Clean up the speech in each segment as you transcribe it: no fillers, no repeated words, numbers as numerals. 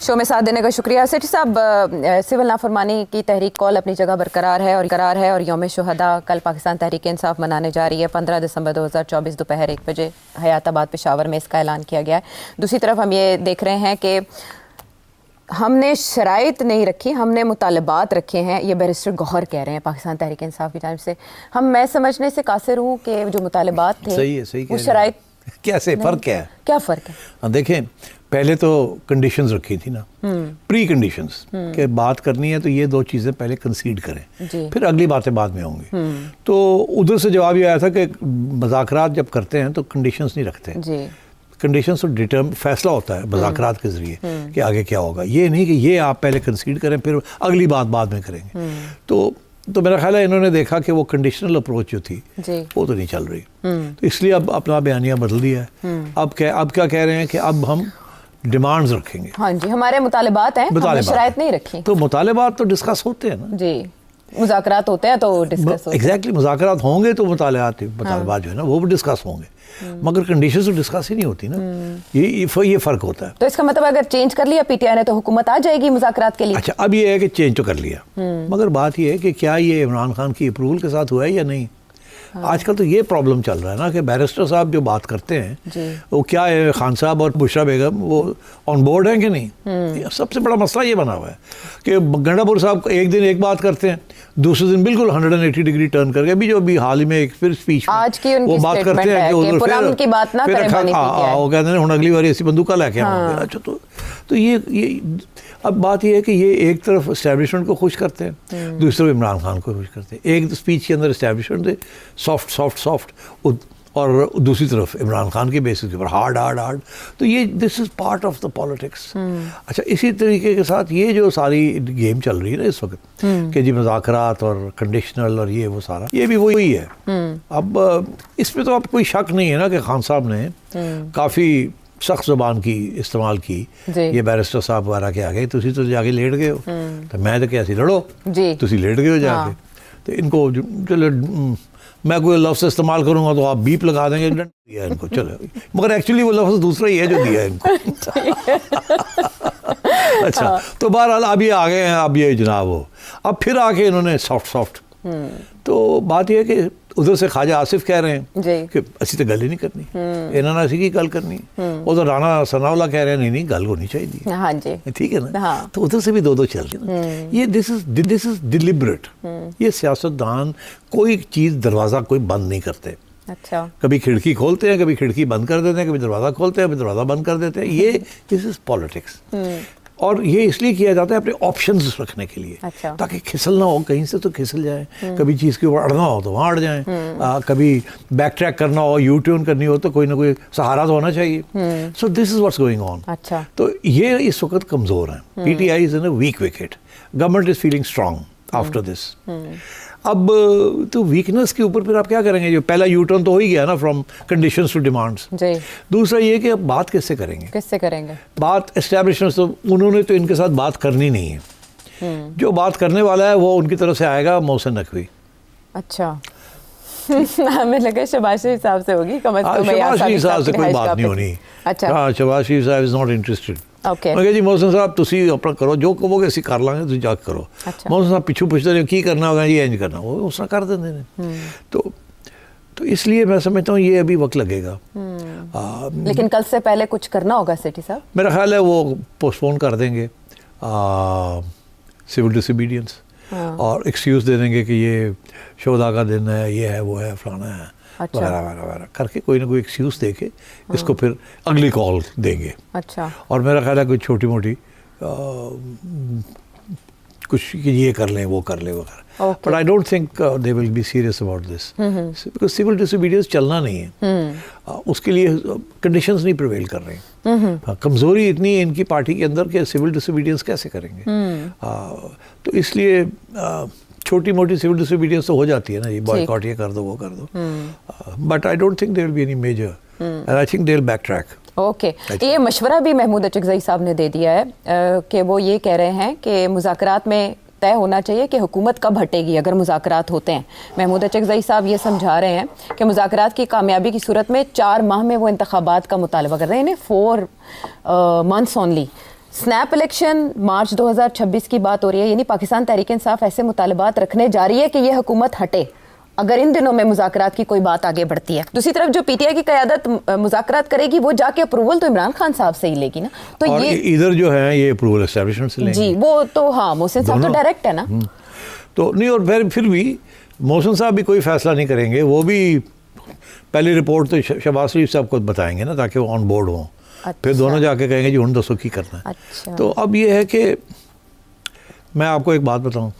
Show में साथ देने का शुक्रिया। सेठी साहब, सिविल नाफरमानी की तहरीक कॉल अपनी जगह बरकरार है और यौम शुहदा कल पाकिस्तान तहरीक इंसाफ मनाने जा रही है। 15 दिसंबर 2024 दोपहर 1 बजे हयाताबाद पेशावर में इसका ऐलान किया गया है। दूसरी तरफ हम ये देख रहे हैं कि हमने शराइत नहीं रखी, हमने मुतालबात रखे हैं। ये बैरिस्टर गौहर कह रहे हैं पाकिस्तान तहरीक इंसाफ की जानिब से। मैं समझने से कासिर हूँ कि जो मुतालबात थे सही वो शराइत कैसे फ़र्क क्या है? क्या फ़र्क है? देखें, पहले तो कंडीशंस रखी थी ना, प्री कंडीशंस के बात करनी है तो ये दो चीज़ें पहले कंसीड करें, फिर अगली बातें बाद में होंगी। तो उधर से जवाब ये आया था कि मुज़ाकरात जब करते हैं तो कंडीशंस नहीं रखते जी। कंडीशंस तो फैसला होता है मुज़ाकरात के ज़रिए कि आगे क्या होगा। ये नहीं कि ये आप पहले कंसीड करें फिर अगली बात बाद में करेंगे। तो मेरा ख्याल है इन्होंने देखा कि वो कंडीशनल अप्रोच जो थी वो तो नहीं चल रही, तो इसलिए अब अपना बयानिया बदल दिया है। अब क्या कह रहे हैं कि अब हम डिमांड्स रखेंगे। हाँ जी, हमारे मुतालबात हैं, हमने शराइत नहीं रखी। तो मुतालबात तो डिस्कस होते हैं ना जी, मुज़ाकरात होते हैं तो डिस्कस होते हैं। एग्जैक्टली, मुज़ाकरात होंगे तो मुतालबात जो है ना वो भी डिस्कस होंगे, मगर कंडीशंस तो डिस्कस ही नहीं होती ना। ये फ़र्क होता है। तो इसका मतलब अगर चेंज कर लिया पीटीआई ने तो हुकूमत आ जाएगी मुज़ाकरात के लिए। अच्छा, अब ये है कि चेंज तो कर लिया, मगर बात ये है कि क्या ये इमरान खान की अप्रूवल के साथ हुआ है या नहीं। आजकल तो ये प्रॉब्लम चल रहा है ना कि बैरिस्टर साहब जो बात करते हैं वो क्या है, खान साहब और बुशरा बेगम वो ऑन बोर्ड हैं कि नहीं। सबसे बड़ा मसला ये बना हुआ है कि गंडापुर साहब एक दिन एक बात करते हैं, दूसरे दिन बिल्कुल 180 डिग्री टर्न करके अभी हाल ही में एक फिर स्पीच आज की वो बात करते हैं कि वो कहते हैं हम अगली बार ऐसी बंदूका लेके आएंगे। अच्छा, तो ये अब बात यह है कि ये एक तरफ इस्टेब्लिशमेंट को खुश करते हैं, दूसरी तरफ इमरान खान को खुश करते हैं। एक स्पीच के अंदर इस्टेब्लिशमेंट थे सॉफ्ट और दूसरी तरफ इमरान खान के बेसिस के ऊपर हार्ड। तो ये this is part of the politics. अच्छा, इसी तरीके के साथ ये जो सारी गेम चल रही है ना इस वक्त कि जी मुज़ाकरात और कंडीशनल और ये वो सारा, ये भी वही है। अब इसमें तो अब कोई शक नहीं है ना कि खान साहब ने काफ़ी सख्त ज़बान की इस्तेमाल की ये बैरिस्टर साहब वगैरह के आगे। तुसी तो जाके लेट गए हो, तो मैं तो कैसी लड़ो, तुसी लेट गए हो जाके। तो इनको चलो मैं कोई लफ्ज़ इस्तेमाल करूँगा तो आप बीप लगा देंगे, दिया इनको, चलो। मगर एक्चुअली वो लफ्ज़ दूसरा ही है जो दिया है इनको। अच्छा, तो बहरहाल अब ये आ गए हैं, अब ये जनाब हो, अब फिर आके इन्होंने सॉफ्ट। तो बात यह है कि उधर से ख्वाजा आसिफ कह रहे हैं कि असी तो गल ही नहीं करनी, इन्होंने असी की गल करनी। उधर राना सनाउल्लाह कह रहे हैं नहीं गल होनी चाहिए। हाँ जी, ठीक है ना। तो उधर से भी दो चल रही। ये दिस इज डिलिबरेट। ये सियासतदान कोई चीज़ दरवाज़ा कोई बंद नहीं करते। अच्छा, कभी खिड़की खोलते हैं, कभी खिड़की बंद कर देते हैं, कभी दरवाज़ा खोलते हैं, कभी दरवाज़ा बंद कर देते हैं। ये दिस इज पॉलिटिक्स। और ये इसलिए किया जाता है अपने ऑप्शंस रखने के लिए। अच्छा। ताकि खिसल ना हो, कहीं से तो खिसल जाए, कभी चीज़ के ऊपर अड़ना हो तो वहाँ अड़ जाए, कभी बैक ट्रैक करना हो, यू टर्न करनी हो तो कोई ना कोई सहारा तो होना चाहिए। So this is what's going on. अच्छा, तो ये इस वक्त कमज़ोर हैं। PTI is in a weak wicket, government is feeling strong after this. अब तो वीकनेस के ऊपर फिर आप क्या करेंगे? जो पहला यू टर्न तो हो ही गया ना, फ्रॉम कंडीशंस टू डिमांड्स। दूसरा ये कि अब बात किससे करेंगे? बात एस्टैब्लिशमेंट तो उन्होंने तो इनके साथ बात करनी नहीं है। जो बात करने वाला है वो उनकी तरफ से आएगा, मोहसिन नकवी। अच्छा, हमें लगा शहबाज शरीफ साहब से होगी। शहबाज शरीफ साहब से कोई बात नहीं होनी। अच्छा, शहबाज शरीफ साहब इज नॉट इंटरेस्टेड। मैं कहा जी मोहसिन साहब तुसी अपना करो, जो कहोगे असी कर लांगे, तुम जाके करो। मोहसिन साहब पिछू पुछते रहे की करना होगा, ये इंज करना, वो उसने कर देंगे ने। तो इसलिए मैं समझता हूँ ये अभी वक्त लगेगा। लेकिन कल से पहले कुछ करना होगा सेठी साहब। मेरा ख्याल है वो पोस्टपोन कर देंगे सिविल डिसोबीडियंस, और एक्सक्यूज़ दे देंगे कि ये शोधा का दिन है, ये है, वो है, फलाना है, वगैरह करके कोई ना कोई एक्सक्यूज़ दे के इसको फिर अगली कॉल देंगे। अच्छा, और मेरा ख्याल है कोई छोटी मोटी कुछ कि ये कर लें, वो कर लें वगैरह। But I don't think they will be serious about this, because civil disobedience चलना नहीं है। उसके लिए कंडीशंस नहीं प्रिवेल कर रही। कमज़ोरी इतनी है इनकी पार्टी के अंदर कि सिविल डिसोबीडियंस कैसे करेंगे। तो इसलिए छोटी मोटी सिविल डिसोबीडियंस तो हो जाती है ना, ये बॉयकॉट ये कर दो, वो कर दो। But I don't think there will be any major, and I think they will back track. Okay, ये मशवरा भी महमूद अचकज़ई साहब ने दे दिया है कि वो ये कह रहे हैं कि मुज़ाकरात में तय होना चाहिए कि हुकूमत कब हटेगी अगर मुज़ाकरात होते हैं। महमूद अचकज़ई साहब ये समझा रहे हैं कि मुज़ाकरात की कामयाबी की सूरत में 4 माह में वो इंतखाबात का मुतालबा कर रहे हैं, 4 months ओनली। स्नैप इलेक्शन मार्च 2026 की बात हो रही है, यानी पाकिस्तान तहरीक इंसाफ ऐसे मुतालबात रखने जा रही है कि ये हुकूमत हटे अगर इन दिनों में मुज़ाकरात की कोई बात आगे बढ़ती है। दूसरी तरफ जो पीटीआई की क़यादत मुज़ाकरात करेगी वो जाके अप्रूवल तो इमरान खान साहब से ही लेगी ना, तो और ये इधर जो है ये अप्रूवल एस्टेब्लिशमेंट से लेंगे जी, वो तो हाँ मोहसिन साहब तो डायरेक्ट है ना। तो नहीं, और फिर भी मोहसिन साहब भी कोई फैसला नहीं करेंगे, वो भी पहली रिपोर्ट तो शहबाज शरीफ साहब को बताएंगे ना, ताकि वो ऑन बोर्ड हों। फिर दोनों जाके कहेंगे जी हुण दसो की करना है। अच्छा। तो अब ये है कि मैं आपको एक बात बताऊं,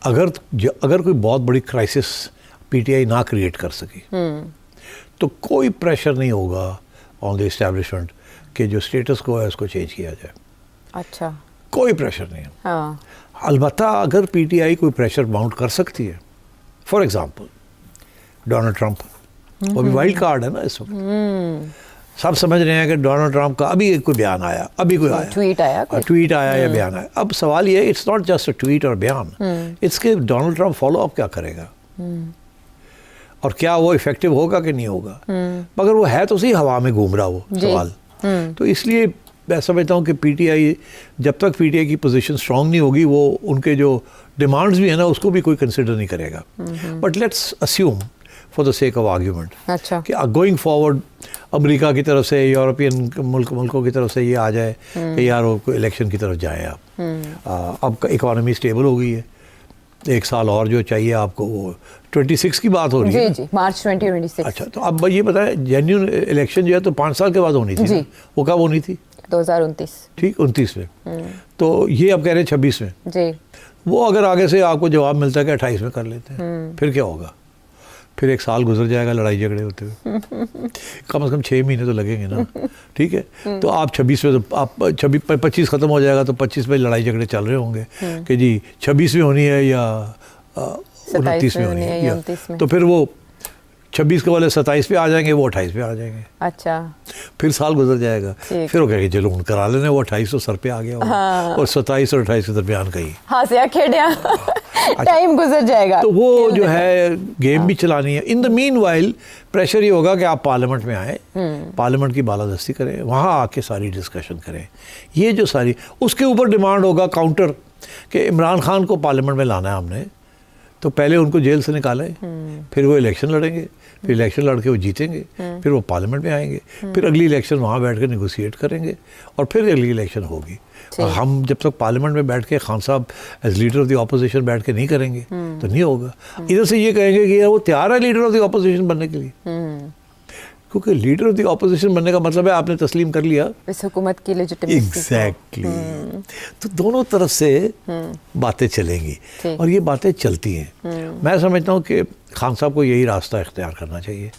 अगर कोई बहुत बड़ी क्राइसिस पीटीआई ना क्रिएट कर सकी तो कोई प्रेशर नहीं होगा ऑन द एस्टेब्लिशमेंट कि जो स्टेटस को है उसको चेंज किया जाए। अच्छा, कोई प्रेशर नहीं है। हाँ। अलबत्ता अगर पीटीआई कोई प्रेशर माउंट कर सकती है, फॉर एग्जांपल डोनाल्ड ट्रंप, वो भी वाइल्ड कार्ड है ना इस वक्त। सब समझ रहे हैं कि डोनाल्ड ट्रंप का अभी कोई बयान आया, अभी कोई आया, ट्वीट आया या बयान आया। अब सवाल ये, it's not just a tweet और बयान, इट्स के डोनाल्ड ट्रंप फॉलो अप क्या करेगा और क्या वो इफेक्टिव होगा कि नहीं होगा। मगर वो है तो सही हवा में घूम रहा वो सवाल। तो इसलिए मैं समझता हूँ कि पीटीआई, जब तक पीटीआई की पोजीशन स्ट्रांग नहीं होगी, वो उनके जो डिमांड्स भी है ना उसको भी कोई कंसिडर नहीं करेगा। But let's assume for the sake of argument, अच्छा, कि गोइंग फॉरवर्ड अमेरिका की तरफ से, यूरोपियन मुल्कों की तरफ से ये आ जाए कि यार वो इलेक्शन की तरफ जाए आप। अब इकोनॉमी स्टेबल हो गई है, एक साल और जो चाहिए आपको, वो 26 की बात हो रही है जी, मार्च 2026। अच्छा, तो अब ये बताएं जेन्युइन इलेक्शन जो है तो 5 साल के बाद होनी थी, वो कब होनी थी? 2029। ठीक, 29 में। तो ये अब कह रहे हैं 26 में जी। वो अगर आगे से आपको जवाब मिलता है कि 28 में कर लेते हैं, फिर क्या होगा? फिर एक साल गुजर जाएगा लड़ाई झगड़े होते हुए। कम से कम 6 महीने तो लगेंगे ना। ठीक है, तो आप 26 में, तो आप 25 ख़त्म हो जाएगा तो 25 में लड़ाई झगड़े चल रहे होंगे कि जी 26 में होनी है या 29 में होनी है, या तो फिर वो 26 के वाले 27 पे आ जाएंगे, वो 28 पे आ जाएंगे। अच्छा, फिर साल गुजर जाएगा, फिर वो कहेंगे चलो उन करा लेने, वो 28 तो सर पे आ गया। हाँ। और 27 और 28 के दरमियान कहीं हाँ से खेड़िया टाइम गुजर जाएगा। तो वो जो है गेम भी चलानी है। इन द मीनवाइल प्रेशर ये होगा कि आप पार्लियामेंट में आए, पार्लियामेंट की बालादस्ती करें, वहाँ आके सारी डिस्कशन करें। ये जो सारी, उसके ऊपर डिमांड होगा काउंटर कि इमरान खान को पार्लियामेंट में लाना है हमने, तो पहले उनको जेल से निकालें, फिर वो इलेक्शन लड़ेंगे, फिर इलेक्शन लड़ के वो जीतेंगे, फिर वो पार्लियामेंट में आएंगे, फिर अगली इलेक्शन वहाँ बैठ कर निगोशिएट करेंगे और फिर अगली इलेक्शन होगी। और हम जब तक पार्लियामेंट में बैठ के खान साहब as leader of the opposition बैठ के नहीं करेंगे तो नहीं होगा। इधर से ये कहेंगे कि यार वो तैयार है लीडर ऑफ द ऑपोजिशन बनने के लिए, क्योंकि लीडर ऑफ द ऑपोजिशन बनने का मतलब है आपने तस्लीम कर लिया इस हुकूमत की लेजिटिमेसी। एग्जैक्टली। तो दोनों तरफ से बातें चलेंगी और ये बातें चलती हैं। मैं समझता हूँ कि खान साहब को यही रास्ता इख्तियार करना चाहिए,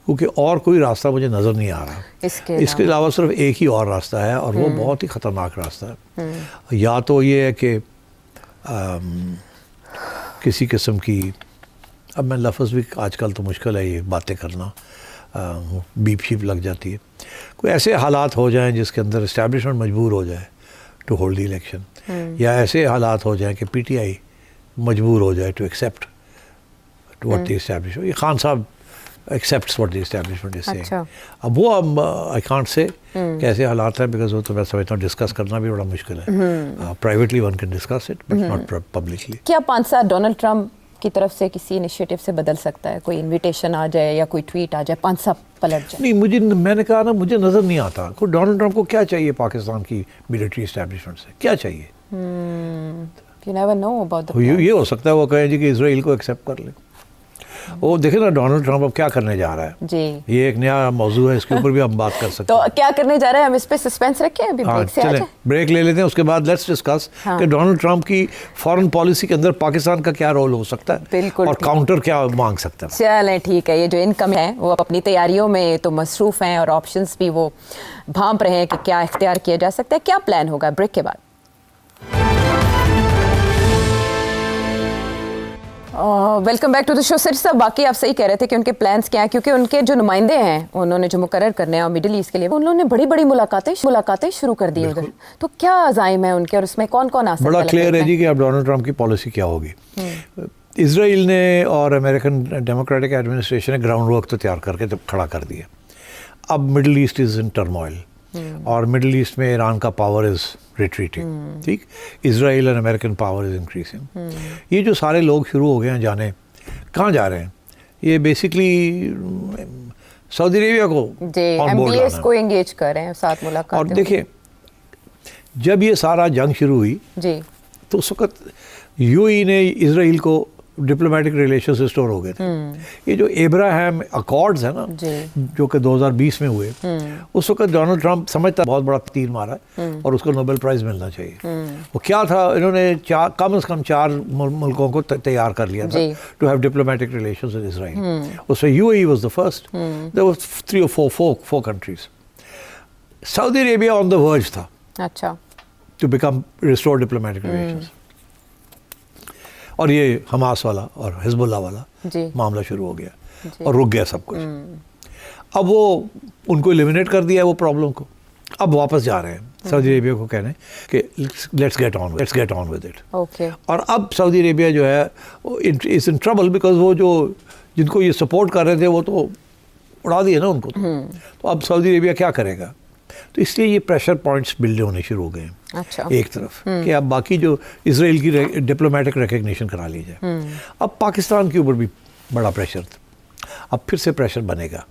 क्योंकि और कोई रास्ता मुझे नज़र नहीं आ रहा। इसके अलावा सिर्फ एक ही और रास्ता है और वो बहुत ही ख़तरनाक रास्ता है। या तो ये है कि किसी किस्म की, अब मैं लफ्ज़ भी आजकल तो मुश्किल है ये बातें करना, बीप शीप लग जाती है, कोई ऐसे हालात हो जाएं जिसके अंदर इस्टेब्लिशमेंट मजबूर हो जाए टू होल्ड द इलेक्शन, या ऐसे हालात हो जाएं कि पीटीआई मजबूर हो जाए to accept what the establishment, ये खान साहब accepts what the establishment is saying. अब वो आई कांट से कैसे हालात हैं, बिकॉज वो तो मैं समझता हूँ डिस्कस करना भी बड़ा मुश्किल है। Privately one can discuss it but not publicly. क्या 5 साल डोनाल्ड ट्रंप की तरफ से किसी इनिशिएटिव से बदल सकता है? कोई इनविटेशन आ जाए या कोई ट्वीट आ जाए, 5 साल पलट जाए? नहीं, मैंने कहा ना, मुझे नज़र नहीं आता को डोनाल्ड ट्रंप को क्या चाहिए पाकिस्तान की मिलिट्री इस्टेब्लिशमेंट से, क्या चाहिए? You never know about the ये हो सकता है वो कहे जी कि इजराइल को एक्सेप्ट कर ले। वो देखे ना डोनाल्ड ट्रंप अब क्या करने जा रहा है जी, ये एक नया मौजू है, इसके ऊपर भी हम बात कर सकते हैं। तो क्या करने जा रहे हैं, हम इस पे सस्पेंस रखें, अभी ब्रेक से चलें, ब्रेक ले लेते हैं, उसके बाद लेट्स डिस्कस कि डोनाल्ड ट्रंप की फॉरेन पॉलिसी के अंदर पाकिस्तान का क्या रोल हो सकता है, बिल्कुल, और काउंटर क्या मांग सकता है। चलें ठीक है, ये जो इनकम है वो अपनी तैयारियों में तो मसरूफ हैं और ऑप्शंस भी वो भांप रहे हैं कि क्या इख्तियार किया जा सकता है, क्या प्लान होगा, ब्रेक के बाद। Welcome back to the show. Sir साहब, बाकी आप सही कह रहे थे कि उनके प्लान्स क्या हैं, क्योंकि उनके जो नुमाइंदे हैं उन्होंने जो मुकर्रर करने हैं और मिडिल ईस्ट के लिए उन्होंने बड़ी बड़ी मुलाकातें शुरू कर दी उधर। तो क्या अज़ाइम है उनके और उसमें कौन कौन आ सकता है? बड़ा क्लियर है जी कि अब डोनाल्ड ट्रंप की पॉलिसी क्या होगी। इसराइल ने और अमेरिकन डेमोक्रेटिक एडमिनिस्ट्रेशन ने ग्राउंड वर्क तो तैयार करके तो खड़ा कर दिया। अब middle east is in turmoil, और मिडिल ईस्ट में ईरान का पावर इज़ रिट्रीटिंग, ठीक, Israel and American power is increasing. ये जो सारे लोग शुरू हो गए हैं जाने, कहाँ जा रहे हैं? ये बेसिकली सऊदी अरेबिया को ऑन बोर्ड MBS लाना को एंगेज कर रहे हैं, साथ मुलाकात। और देखिए, जब ये सारा जंग शुरू हुई जी, तो उस वक्त यूएई ने इजराइल को डिप्लोमेटिक रिलेशन से स्टोर हो गए थे। ये जो एब्राहम अकॉर्ड्स है ना, जो कि 2020 में हुए, उस वक्त डोनाल्ड ट्रंप समझता बहुत बड़ा तीर मारा है और उसको नोबेल प्राइज़ मिलना चाहिए। वो क्या था, इन्होंने कम से कम 4 मुल्कों को तैयार कर लिया था to have diplomatic relations with Israel. उसमें UAE was the first, there was 3 or 4 countries. Saudi Arabia on the verge था, अच्छा, to become restore diplomatic relations. और ये हमास वाला और हिजबुल्लाह वाला मामला शुरू हो गया और रुक गया सब कुछ। अब वो उनको एलिमिनेट कर दिया है वो प्रॉब्लम को, अब वापस जा रहे हैं सऊदी अरेबिया को कहने कि let's get on with it. Okay. और अब सऊदी अरेबिया जो है इज इन ट्रबल, बिकॉज वो जो जिनको ये सपोर्ट कर रहे थे वो तो उड़ा दिए ना उनको, तो अब सऊदी अरेबिया क्या करेगा? तो इसलिए ये प्रेशर पॉइंट्स बिल्ड होने शुरू हो गए हैं। अच्छा। एक तरफ कि अब बाकी जो इजराइल की डिप्लोमेटिक रिकग्निशन करा ली जाए। अब पाकिस्तान के ऊपर भी बड़ा प्रेशर था, अब फिर से प्रेशर बनेगा।